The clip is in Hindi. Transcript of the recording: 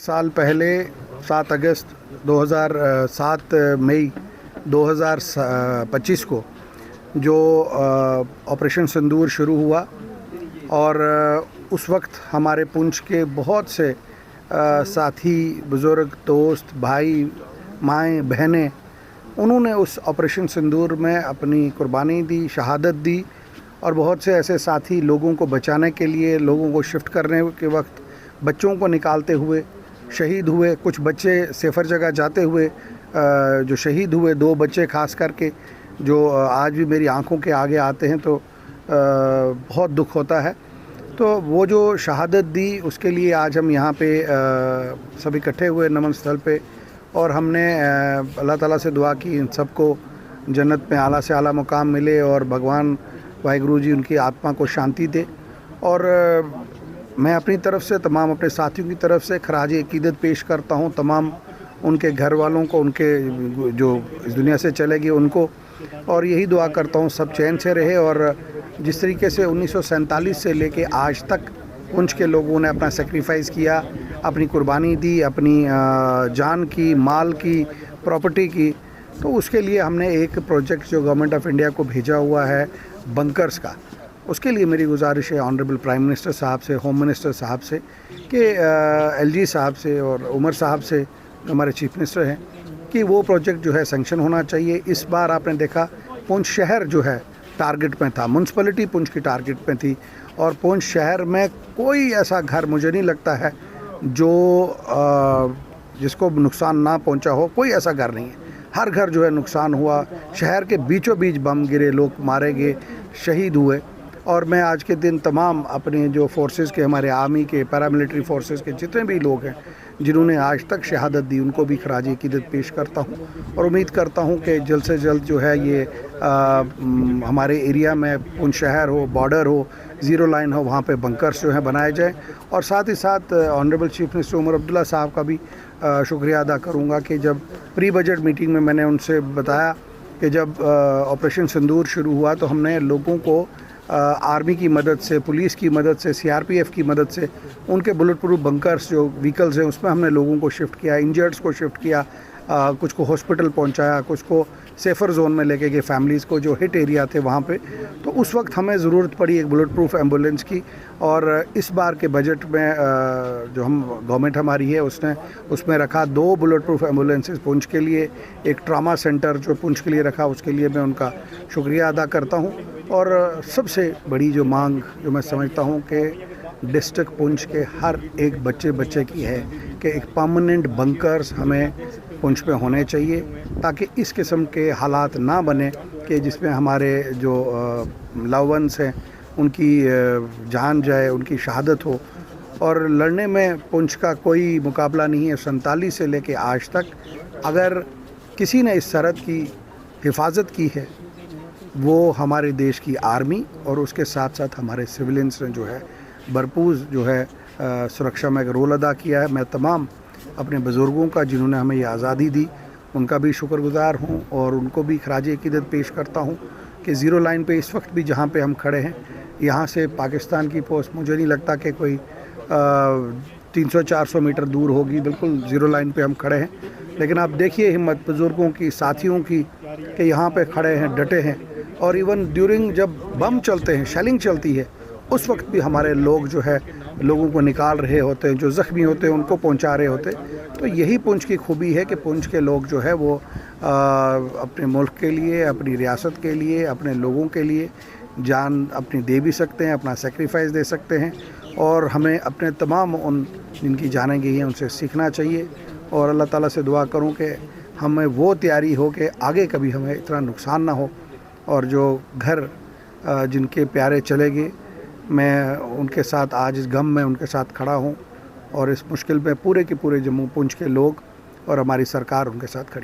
साल पहले 7 अगस्त 2007 मई 2025 को जो ऑपरेशन सिंदूर शुरू हुआ और उस वक्त हमारे पुंछ के बहुत से साथी, बुज़ुर्ग, दोस्त, भाई, माएँ, बहनें, उन्होंने उस ऑपरेशन सिंदूर में अपनी कुर्बानी दी, शहादत दी। और बहुत से ऐसे साथी लोगों को बचाने के लिए, लोगों को शिफ्ट करने के वक्त बच्चों को निकालते हुए शहीद हुए। कुछ बच्चे सेफ़र जगह जाते हुए जो शहीद हुए, 2 बच्चे खास करके जो आज भी मेरी आंखों के आगे आते हैं तो बहुत दुख होता है। तो वो जो शहादत दी उसके लिए आज हम यहाँ पे सब इकट्ठे हुए नमन स्थल पे, और हमने अल्लाह ताला से दुआ की इन सबको जन्नत में आला से आला मुकाम मिले और भगवान वाहिगुरु जी उनकी आत्मा को शांति दे। और मैं अपनी तरफ से, तमाम अपने साथियों की तरफ से खराज अकीदत पेश करता हूँ तमाम उनके घर वालों को, उनके जो इस दुनिया से चले गए उनको, और यही दुआ करता हूँ सब चैन से रहे। और जिस तरीके से 1947 से लेके आज तक पुंछ के लोगों ने अपना सेक्रीफाइस किया, अपनी कुर्बानी दी, अपनी जान की, माल की, प्रॉपर्टी की, तो उसके लिए हमने एक प्रोजेक्ट जो गवर्नमेंट ऑफ इंडिया को भेजा हुआ है बंकर्स का, उसके लिए मेरी गुजारिश है ऑनरेबल प्राइम मिनिस्टर साहब से, होम मिनिस्टर साहब से, कि एलजी साहब से और उमर साहब से, हमारे चीफ मिनिस्टर हैं, कि वो प्रोजेक्ट जो है सैंक्शन होना चाहिए। इस बार आपने देखा पुंछ शहर जो है टारगेट में था, म्यूनसिपैलिटी पुंछ की टारगेट में थी, और पुंछ शहर में कोई ऐसा घर मुझे नहीं लगता है जो जिसको नुकसान ना पहुंचा हो। कोई ऐसा घर नहीं है, हर घर जो है नुकसान हुआ। शहर के बीचों बीच बम गिरे, लोग मारे गए, शहीद हुए। और मैं आज के दिन तमाम अपने जो फोर्सेस के, हमारे आर्मी के, पैरामिलिट्री फोर्सेस के जितने भी लोग हैं जिन्होंने आज तक शहादत दी, उनको भी खराज अकीदत पेश करता हूँ। और उम्मीद करता हूँ कि जल्द से जल्द जो है ये हमारे एरिया में पुंछ शहर हो, बॉर्डर हो, ज़ीरो लाइन हो, वहाँ पे बंकर्स जो हैं बनाए जाएँ। और साथ ही साथ honourable chief minister Omar Abdullah साहब का भी शुक्रिया अदा करूँगा कि जब प्री बजट मीटिंग में मैंने उनसे बताया कि जब ऑपरेशन सिंदूर शुरू हुआ तो हमने लोगों को आर्मी की मदद से, पुलिस की मदद से, सीआरपीएफ की मदद से उनके बुलेट प्रूफ बंकर्स जो व्हीकल्स हैं उसमें हमने लोगों को शिफ्ट किया, इंजर्ड्स को शिफ्ट किया, कुछ को हॉस्पिटल पहुंचाया, कुछ को सेफ़र जोन में लेके गए, फैमिलीज़ को जो हिट एरिया थे वहाँ पे। तो उस वक्त हमें ज़रूरत पड़ी एक बुलेट प्रूफ एम्बुलेंस की। और इस बार के बजट में जो हम गवर्नमेंट हमारी है उसने उसमें रखा 2 बुलेट प्रूफ एम्बुलेंसेस पुंछ के लिए, एक ट्रामा सेंटर जो पुंछ के लिए रखा, उसके लिए मैं उनका शुक्रिया अदा करता हूँ। और सबसे बड़ी जो मांग जो मैं समझता हूँ कि डिस्ट्रिक्ट पुंछ के हर एक बच्चे की है कि एक परमानेंट बंकर्स हमें पुंछ में होने चाहिए, ताकि इस किस्म के हालात ना बने कि जिसमें हमारे जो लव वंस हैं उनकी जान जाए, उनकी शहादत हो। और लड़ने में पुंछ का कोई मुकाबला नहीं है। 47 से लेके आज तक अगर किसी ने इस सरहद की हिफाजत की है वो हमारे देश की आर्मी, और उसके साथ साथ हमारे सिविलियंस ने जो है भरपूर जो है सुरक्षा में एक रोल अदा किया है। मैं तमाम अपने बुज़ुर्गों का जिन्होंने हमें ये आज़ादी दी उनका भी शुक्रगुज़ार हूँ, और उनको भी खराज अकीदत पेश करता हूँ कि ज़ीरो लाइन पे इस वक्त भी जहाँ पे हम खड़े हैं, यहाँ से पाकिस्तान की पोस्ट मुझे नहीं लगता कि कोई 300-400 मीटर दूर होगी। बिल्कुल ज़ीरो लाइन पे हम खड़े हैं। लेकिन आप देखिए हिम्मत बुज़ुर्गों की, साथियों की, कि यहाँ पे खड़े हैं, डटे हैं। और इवन ड्यूरिंग जब बम चलते हैं, शेलिंग चलती है, उस वक्त भी हमारे लोग जो है लोगों को निकाल रहे होते हैं, जो ज़ख्मी होते हैं उनको पहुंचा रहे होते हैं। तो यही पुंछ की खूबी है कि पुंछ के लोग जो है वो अपने मुल्क के लिए, अपनी रियासत के लिए, अपने लोगों के लिए जान अपनी दे भी सकते हैं, अपना सेक्रीफाइस दे सकते हैं। और हमें अपने तमाम उन जिनकी जानें गई हैं उनसे सीखना चाहिए। और अल्लाह ताला से दुआ करूँ कि हमें वो तैयारी हो कि आगे कभी हमें इतना नुकसान ना हो। और जो घर जिनके प्यारे चले गए, मैं उनके साथ आज इस गम में उनके साथ खड़ा हूँ, और इस मुश्किल में पूरे के पूरे जम्मू पुंछ के लोग और हमारी सरकार उनके साथ खड़ी।